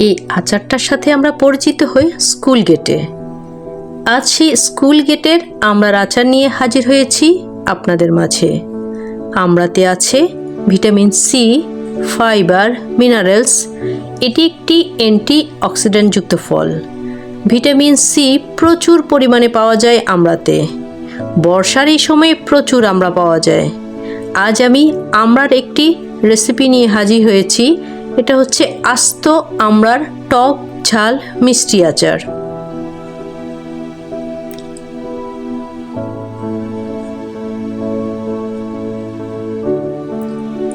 এই আচারটার সাথে আমরা পরিচিত হই স্কুল গেটে। আজ সেই স্কুল গেটের আমড়ার আচার নিয়ে হাজির হয়েছি আপনাদের মাঝে। আমড়াতে আছে ভিটামিন সি, ফাইবার, মিনারেলস। এটি একটি অ্যান্টি অক্সিডেন্টযুক্ত ফল। ভিটামিন সি প্রচুর পরিমাণে পাওয়া যায় আমড়াতে। বর্ষার এই সময়ে প্রচুর আমড়া পাওয়া যায়। আজ আমি আমড়ার একটি রেসিপি নিয়ে হাজির হয়েছি। এটা হচ্ছে আস্ত আমড়ার টক ঝাল মিষ্টি আচার।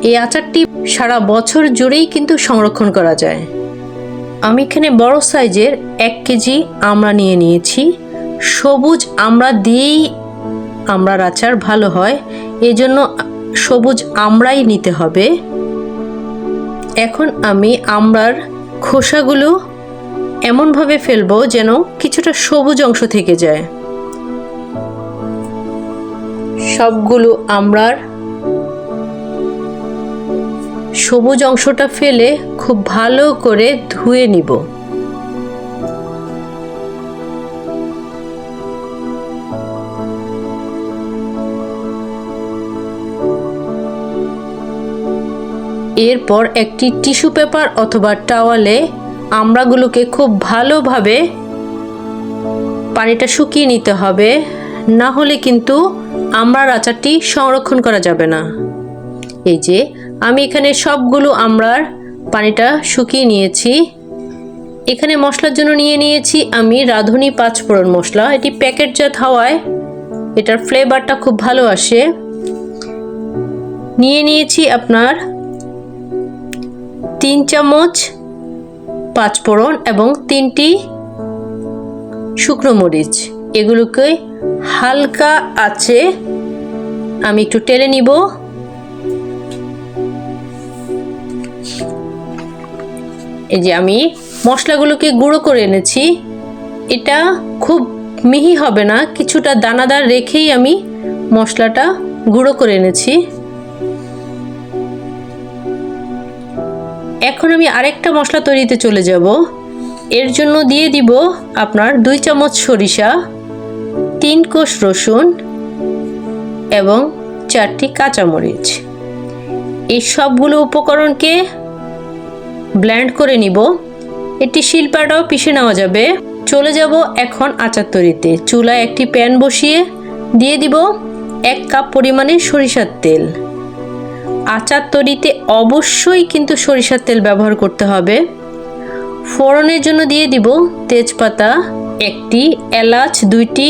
এই আচারটি সারা বছর জুড়েই কিন্তু সংরক্ষণ করা যায়। আমি এখানে বড় সাইজের 1 কেজি আমড়া নিয়ে নিয়েছি। সবুজ আমড়া দিয়েই আমড়ার আচার ভালো হয়, এজন্য সবুজ আমড়াই নিতে হবে। এখন আমি আমড়ার খোসাগুলো এমনভাবে ফেলবো যেন কিছুটা সবুজ অংশ থেকে যায়। সবগুলো আমড়ার সবুজ অংশটা ফেলে খুব ভালো করে ধুয়ে নিব। এরপর একটি টিস্যু পেপার অথবা টাওয়ালে আমড়াগুলোকে খুব ভালোভাবে পানিটা শুকিয়ে নিতে হবে, না হলে কিন্তু আমড়ার আচারটি সংরক্ষণ করা যাবে না। এই যে আমি এখানে সবগুলো আমড়ার পানিটা শুকিয়ে নিয়েছি। এখানে মশলার জন্য নিয়ে নিয়েছি আমি রাঁধুনি 5 ফোড়ন মশলা। এটি প্যাকেটজাত হওয়ায় এটার ফ্লেভারটা খুব ভালো আসে। নিয়ে নিয়েছি আপনার 3 চামচ 5 ফোড়ন এবং 3টি শুকনো মরিচ। এগুলোকে হালকা আঁচে আমি একটু টেলে নিব। এই যে আমি মশলাগুলোকে গুঁড়ো করে এনেছি। এটা খুব মিহি হবে না, কিছুটা দানাদার রেখেই আমি মশলাটা গুঁড়ো করে এনেছি। এখন আমি আরেকটা মশলা তৈরিতে চলে যাব। এর জন্য দিয়ে দিব আপনার 2 চামচ সরিষা, 3 কোষ রসুন এবং 4টি কাঁচামরিচ। এই সবগুলো উপকরণকে ব্লেন্ড করে নিব। এটি শিলপাটাও পিষে নেওয়া যাবে। চলে যাব এখন আচার তৈরিতে। চুলায় একটি প্যান বসিয়ে দিয়ে দিব 1 কাপ পরিমাণে সরিষার তেল। আচার তৈরিতে অবশ্যই কিন্তু সরিষার তেল ব্যবহার করতে হবে। ফোড়নের জন্য দিয়ে দিব তেজপাতা 1টি, এলাচ 2টি,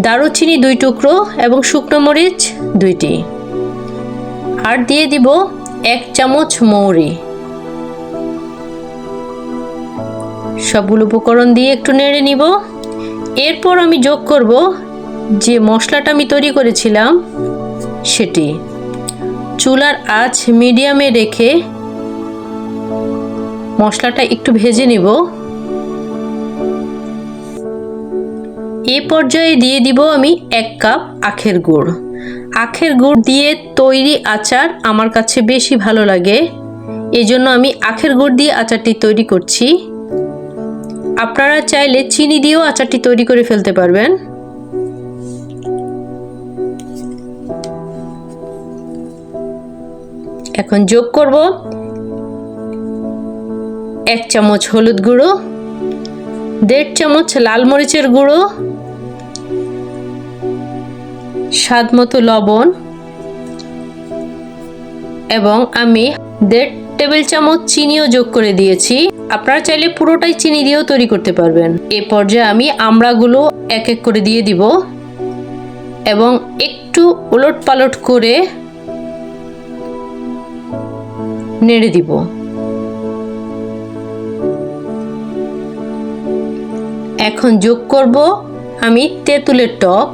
দারুচিনি 2 টুকরো এবং শুকনো মরিচ 2টি। আর দিয়ে দিব 1 চামচ মৌরি। সবগুলো উপকরণ দিয়ে একটু নেড়ে নিব। এরপর আমি যোগ করব যে মশলাটা আমি তৈরি করেছিলাম সেটি। চুলার আঁচ মিডিয়ামে রেখে মশলাটা একটু ভেজে নিব। এই পর্যায়ে দিয়ে দিব আমি 1 কাপ আখের গুড়। আখের গুড় দিয়ে তৈরি আচার আমার কাছে বেশি ভালো লাগে, এজন্য আমি আখের গুড় দিয়ে আচারটি তৈরি করছি। আপনারা চাইলে চিনি দিয়েও আচারটি তৈরি করে ফেলতে পারবেন। এখন যোগ করব 1 চামচ হলুদ গুঁড়ো, 1.5 চামচ লাল মরিচের গুঁড়ো, স্বাদ মতো লবণ এবং আমি 1.5 টেবিল চামচ চিনিও যোগ করে দিয়েছি। আপনারা চাইলে পুরোটাই চিনি দিয়েও তৈরি করতে পারবেন। এই পর্যায়ে আমি আমড়াগুলো এক এক করে দিয়ে দিব এবং একটু উলটপালট করে নেড়ে দিব। এখন যোগ করব আমি তেঁতুলের টক।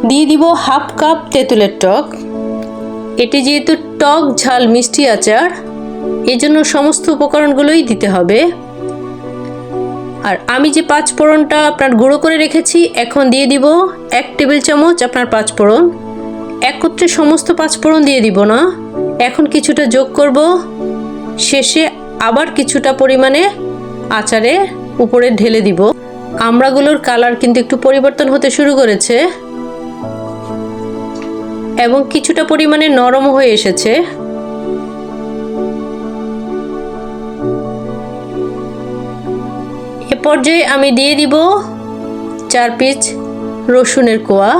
দিয়ে দিব 1/2 কাপ তেঁতুলের টক। এটি যেহেতু টক ঝাল মিষ্টি আচার, এজন্য সমস্ত উপকরণগুলোই দিতে হবে। আর আমি যে 5 ফোড়নটা আপনার গুঁড়ো করে রেখেছি, এখন দিয়ে দিব 1 টেবিল চামচ আপনার 5 ফোড়ন। একত্রে সমস্ত 5 ফোড়ন দিয়ে দিব না, এখন কিছুটা যোগ করব, শেষে আবার কিছুটা পরিমাণে আচারে উপরে ঢেলে দিব। আমড়াগুলোর কালার কিন্তু একটু পরিবর্তন হতে শুরু করেছে এবং কিছুটা পরিমাণে নরম হয়ে এসেছে। এ পর্যায়ে আমি দিয়ে দিব 4 পিস রসুনের কোয়া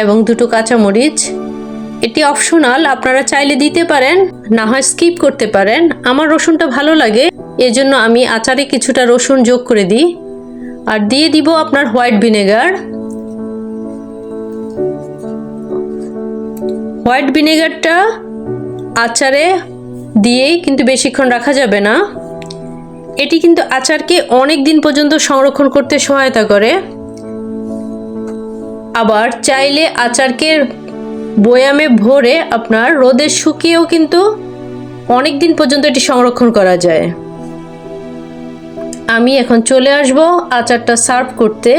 এবং 2টো কাঁচামরিচ। এটি অপশনাল, আপনারা চাইলে দিতে পারেন, না হয় স্কিপ করতে পারেন। আমার রসুনটা ভালো লাগে, এজন্য আমি আচারে কিছুটা রসুন যোগ করে দিই। আর দিয়ে দিব আপনার হোয়াইট ভিনেগার। হোয়াইট ভিনেগারটা আচারে দিয়েই কিন্তু বেশিক্ষণ রাখা যাবে না। এটি কিন্তু আচারকে অনেক দিন পর্যন্ত সংরক্ষণ করতে সহায়তা করে। আবার চাইলে আচারকে বয়ামে ভরে আপনার রোদে শুকিয়েও কিন্তু অনেক দিন পর্যন্ত এটি সংরক্ষণ করা যায়। আমি এখন চলে আসব আচারটা সার্ভ করতে।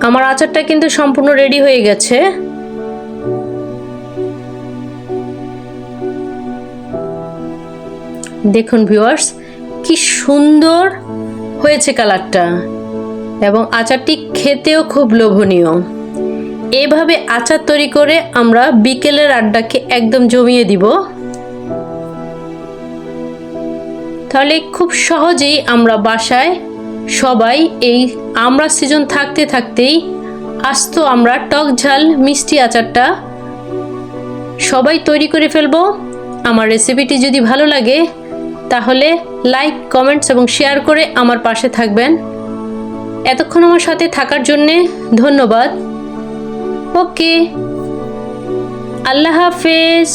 আমার আচারটা কিন্তু সম্পূর্ণ রেডি হয়ে গেছে। দেখুন ভিউয়ার্স, কি সুন্দর হয়েছে কালারটা, এবং আচারটি খেতেও খুব লোভনীয়। এইভাবে আচার তৈরি করে আমরা বিকেলের আড্ডাকে একদম জমিয়ে দিব। তাহলে খুব সহজেই আমরা বাসায় সবাই এই আমড়া সিজন থাকতে থাকতেই আস্ত আমরা টক ঝাল মিষ্টি আচারটা সবাই তৈরি করে ফেলবো। আমার রেসিপিটি যদি ভালো লাগে তাহলে লাইক, কমেন্টস এবং শেয়ার করে আমার পাশে থাকবেন। এতক্ষণ আমার সাথে থাকার জন্যে ধন্যবাদ। ওকে, আল্লাহ হাফেজ।